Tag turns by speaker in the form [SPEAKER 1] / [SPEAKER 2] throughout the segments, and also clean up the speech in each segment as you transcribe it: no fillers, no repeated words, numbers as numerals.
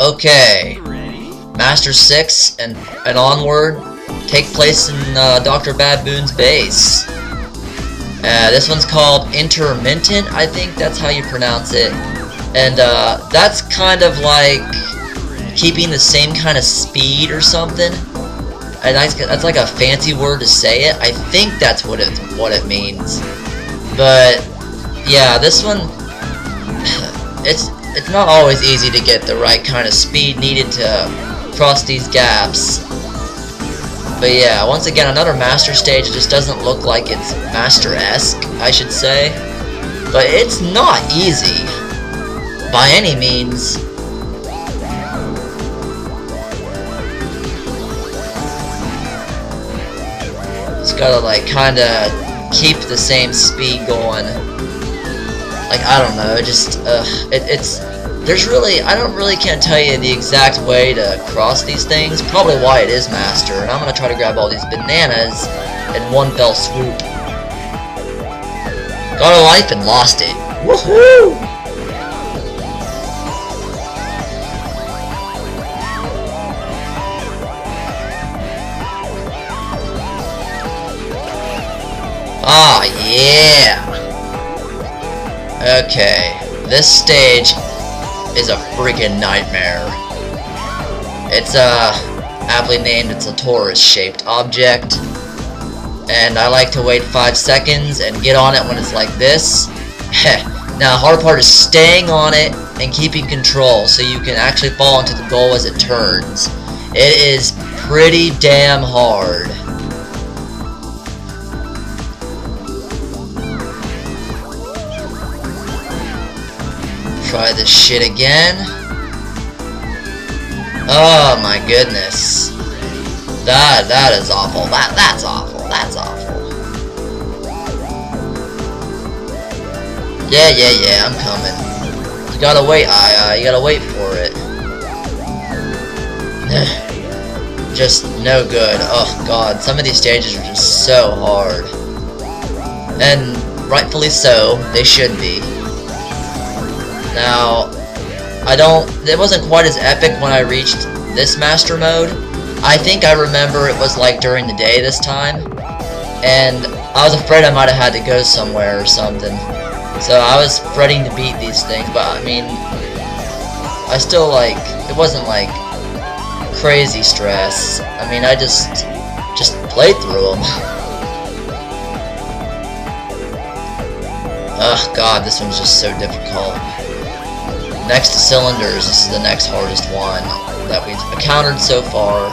[SPEAKER 1] Okay, Master 6 and onward take place in Dr. Baboon's base. This one's called Intermittent, I think that's how you pronounce it. And that's kind of like keeping the same kind of speed or something. And that's like a fancy word to say it. I think that's what it means. But yeah, this one, it's not always easy to get the right kind of speed needed to cross these gaps. But yeah, once again, another master stage. It just doesn't look like it's master-esque, I should say. But it's not easy by any means. Just gotta like kinda keep the same speed going. Like, I don't know, can't tell you the exact way to cross these things. Probably why it is master, and I'm gonna try to grab all these bananas in one fell swoop. Got a life and lost it. Woohoo! Ah, yeah! Okay, this stage is a friggin' nightmare. It's aptly named, it's a torus-shaped object. And I like to wait 5 seconds and get on it when it's like this. Now, the hard part is staying on it and keeping control so you can actually fall into the goal as it turns. It is pretty damn hard. Try this shit again. Oh my goodness. That is awful. That's awful. That's awful. Yeah, I'm coming. You gotta wait, you gotta wait for it. Just no good. Oh god, some of these stages are just so hard. And rightfully so, they should be. Now, it wasn't quite as epic when I reached this master mode. I think I remember it was like during the day this time, and I was afraid I might have had to go somewhere or something. So I was fretting to beat these things, but I mean, I still it wasn't like crazy stress. I mean, I just played through them. Oh god, this one's just so difficult. Next to cylinders, this is the next hardest one that we've encountered so far.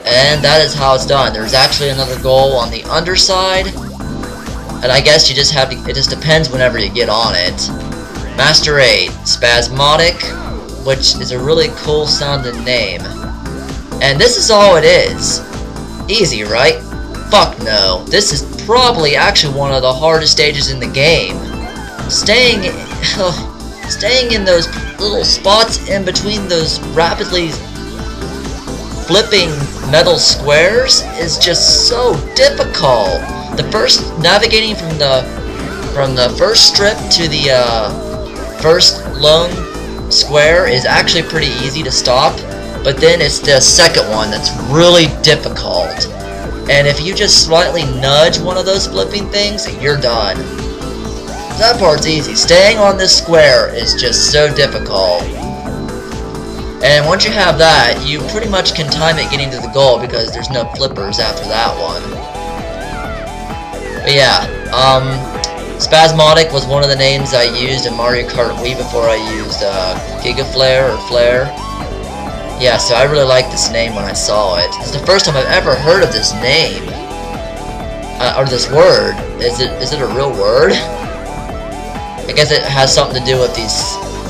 [SPEAKER 1] And that is how it's done. There's actually another goal on the underside, and I guess you just have to, it just depends whenever you get on it. Master 8, Spasmodic, which is a really cool sounding name. And this is all it is. Easy, right? Fuck no. This is probably actually one of the hardest stages in the game. Staying in those little spots in between those rapidly flipping metal squares is just so difficult. Navigating from the first strip to the first lone square is actually pretty easy to stop, but then it's the second one that's really difficult. And if you just slightly nudge one of those flipping things, you're done. That part's easy. Staying on this square is just so difficult. And once you have that, you pretty much can time it getting to the goal because there's no flippers after that one. But yeah, Spasmodic was one of the names I used in Mario Kart Wii before I used Flare. Yeah, so I really liked this name when I saw it. It's the first time I've ever heard of this name. Or this word. Is it a real word? I guess it has something to do with these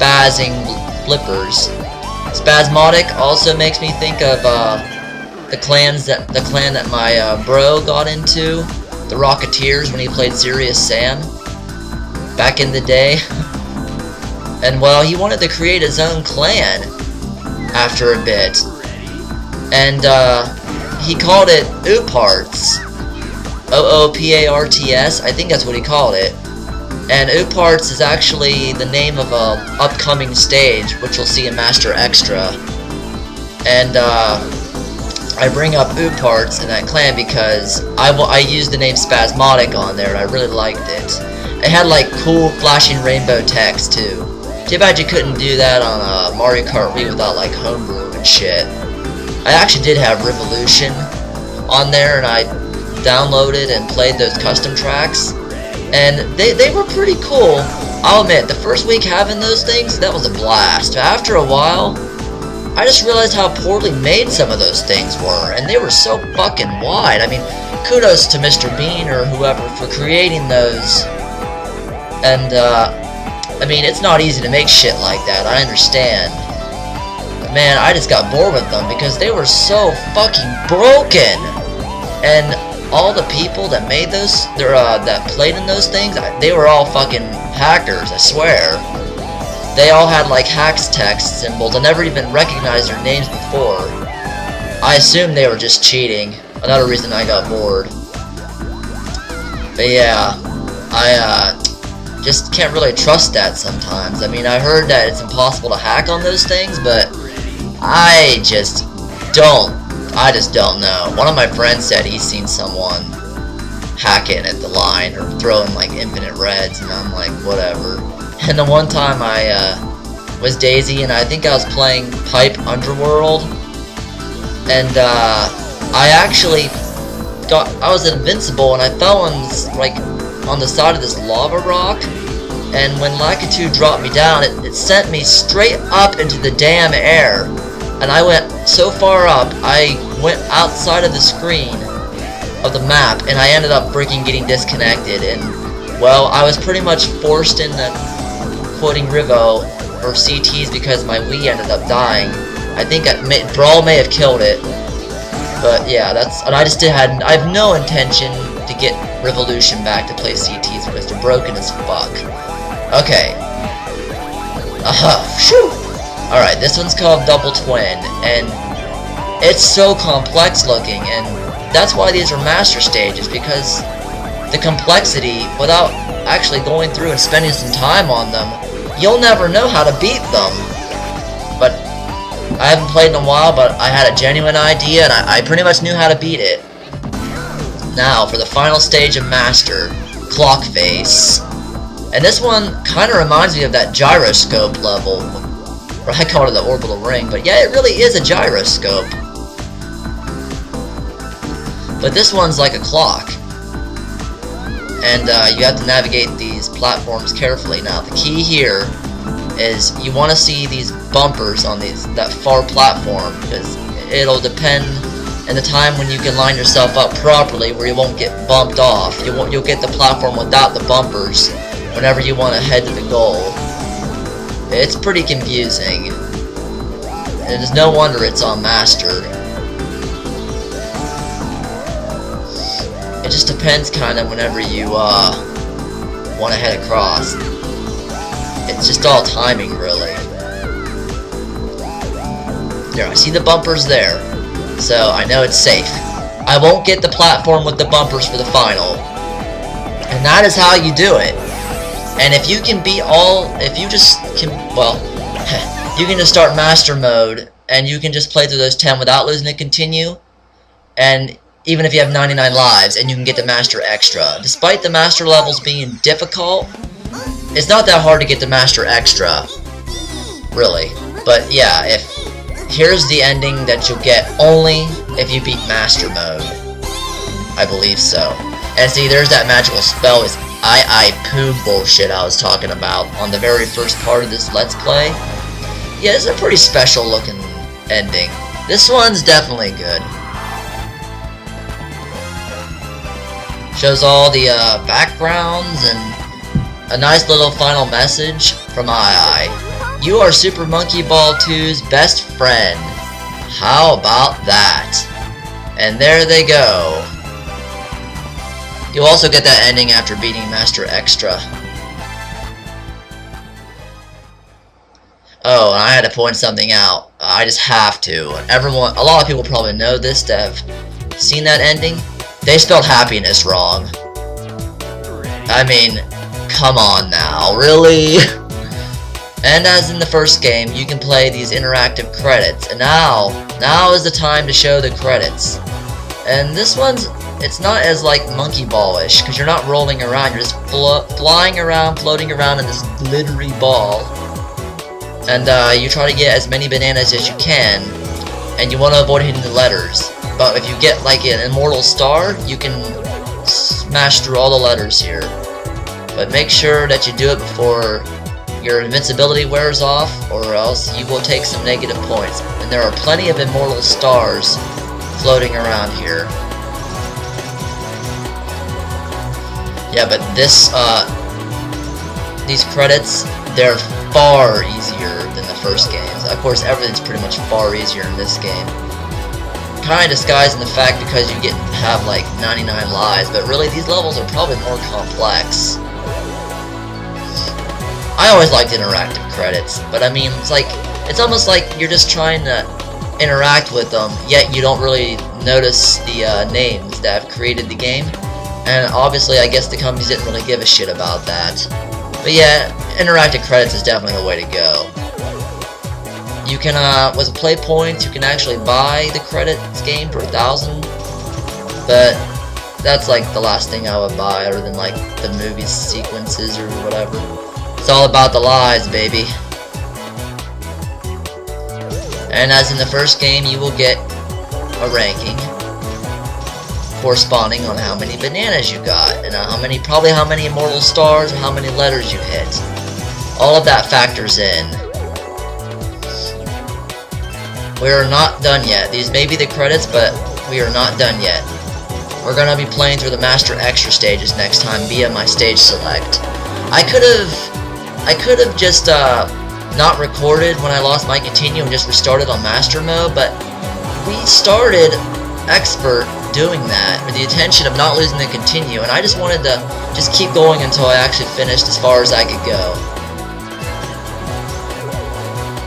[SPEAKER 1] spazzing flippers. Spasmodic also makes me think of the clan that my bro got into, the Rocketeers, when he played Serious Sam back in the day. And well, he wanted to create his own clan after a bit, and he called it Ooparts, OOPARTS. I think that's what he called it. And Ooparts is actually the name of a upcoming stage, which you'll see in Master Extra. And I bring up Ooparts in that clan because I used the name Spasmodic on there and I really liked it. It had like cool flashing rainbow text too. Too bad you couldn't do that on Mario Kart Wii without like homebrew and shit. I actually did have Revolution on there and I downloaded and played those custom tracks. And they were pretty cool. I'll admit, the first week having those things, that was a blast. After a while, I just realized how poorly made some of those things were, and they were so fucking wide. I mean, kudos to Mr. Bean or whoever for creating those. And, I mean, it's not easy to make shit like that, I understand. But man, I just got bored with them because they were so fucking broken. And all the people that made those, that played in those things, they were all fucking hackers, I swear. They all had like hacks text symbols. I never even recognized their names before. I assumed they were just cheating. Another reason I got bored. But yeah, I just can't really trust that sometimes. I mean, I heard that it's impossible to hack on those things, but I just don't know. One of my friends said he's seen someone hacking at the line or throwing like infinite reds, and I'm like, whatever. And the one time I was Daisy, and I think I was playing Pipe Underworld, and I actually thought I was invincible, and I fell on the side of this lava rock, and when Lakitu dropped me down, it sent me straight up into the damn air. And I went so far up, I went outside of the screen of the map, and I ended up freaking getting disconnected, and, well, I was pretty much forced into quoting Rivo or CTs because my Wii ended up dying. I think Brawl may have killed it, but yeah, and I have no intention to get Revolution back to play CTs because they're broken as fuck. Okay. Phew! Alright, this one's called Double Twin, and it's so complex looking, and that's why these are master stages, because the complexity, without actually going through and spending some time on them, you'll never know how to beat them. But I haven't played in a while, but I had a genuine idea, and I pretty much knew how to beat it. Now, for the final stage of Master, Clock Face. And this one kind of reminds me of that gyroscope level. Or I call it the orbital ring, but yeah, it really is a gyroscope. But this one's like a clock. And you have to navigate these platforms carefully. Now, the key here is you want to see these bumpers on that far platform, because it'll depend on the time when you can line yourself up properly where you won't get bumped off. You'll get the platform without the bumpers whenever you want to head to the goal. It's pretty confusing. And it's no wonder it's on Master. It just depends kind of whenever you want to head across. It's just all timing, really. There, I see the bumpers there, so I know it's safe. I won't get the platform with the bumpers for the final. And that is how you do it. And if you can beat you can just start Master Mode, and you can just play through those 10 without losing to continue, and even if you have 99 lives, and you can get the Master Extra. Despite the Master levels being difficult, it's not that hard to get the Master Extra, really. But yeah, here's the ending that you'll get only if you beat Master Mode. I believe so. And see, there's that magical spell with poo bullshit I was talking about on the very first part of this Let's Play. Yeah, it's a pretty special looking ending. This one's definitely good. Shows all the backgrounds and a nice little final message from II. You are Super Monkey Ball 2's best friend. How about that? And there they go. You'll also get that ending after beating Master Extra. Oh, and I had to point something out. I just have to. A lot of people probably know this that have seen that ending. They spelled happiness wrong. I mean, come on now, really? And as in the first game, you can play these interactive credits. And now is the time to show the credits. And this one's, it's not as like monkey ball-ish, because you're not rolling around, you're just flying around, floating around in this glittery ball. And you try to get as many bananas as you can, and you want to avoid hitting the letters. But if you get like an immortal star, you can smash through all the letters here. But make sure that you do it before your invincibility wears off, or else you will take some negative points. And there are plenty of immortal stars floating around here. Yeah, but these credits, they're far easier than the first games. Of course, everything's pretty much far easier in this game. Kind of disguised in the fact because you get to have like 99 lives, but really these levels are probably more complex. I always liked interactive credits, but I mean, it's almost like you're just trying to interact with them, yet you don't really notice the names that have created the game. And obviously, I guess the companies didn't really give a shit about that. But yeah, interactive credits is definitely the way to go. You can, with play points, you can actually buy the credits game for 1,000. But that's like the last thing I would buy, other than like the movie sequences or whatever. It's all about the lives, baby. And as in the first game, you will get a ranking corresponding on how many bananas you got, and probably how many immortal stars or how many letters you hit. All of that factors in. We are not done yet. These may be the credits, but we are not done yet. We're gonna be playing through the Master Extra stages next time via my stage select. I could have just not recorded when I lost my continue and just restarted on Master mode, but we started Expert doing that with the intention of not losing the continue, and I just wanted to just keep going until I actually finished as far as I could go.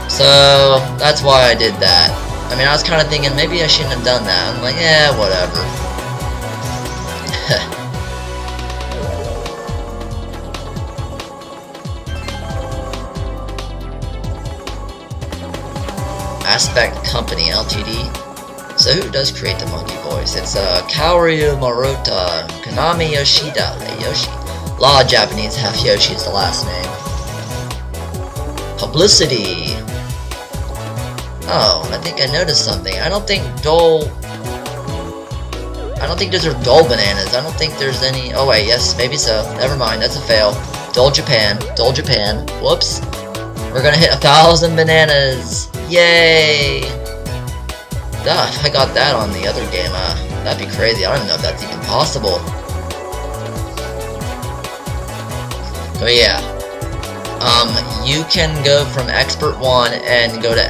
[SPEAKER 1] So that's why I did that. I mean, I was kind of thinking maybe I shouldn't have done that. I'm like, yeah, whatever. Aspect Company Ltd. So who does create the monkey voice? It's Kaoru Morita, Konami Yoshida, Yoshi. A lot of Japanese have Yoshi as the last name. Publicity. Oh, I think I noticed something. I don't think those are Dole bananas. I don't think there's any. Oh wait, yes, maybe so. Never mind, that's a fail. Dole Japan. Whoops. We're gonna hit 1,000 bananas. Yay! Duh, if I got that on the other game, that'd be crazy. I don't even know if that's even possible. But yeah. You can go from Expert 1 and go to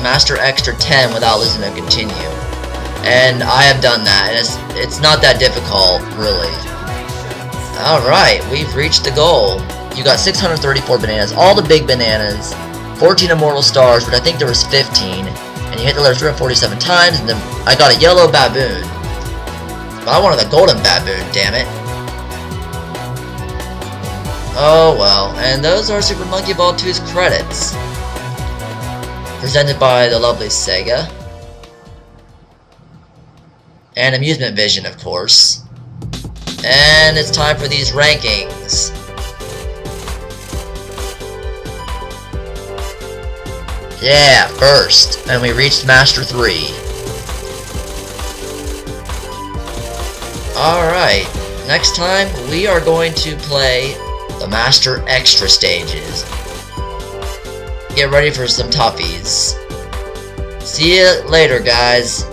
[SPEAKER 1] Master Extra 10 without losing a continue. And I have done that, and it's not that difficult, really. Alright, we've reached the goal. You got 634 bananas, all the big bananas, 14 immortal stars, which I think there was 15. And you hit the letters 347 times, and then I got a yellow baboon. But I wanted a golden baboon, damn it. Oh well, and those are Super Monkey Ball 2's credits. Presented by the lovely Sega. And Amusement Vision, of course. And it's time for these rankings. Yeah, first, and we reached Master 3. Alright, next time we are going to play the Master Extra stages. Get ready for some toughies. See you later, guys.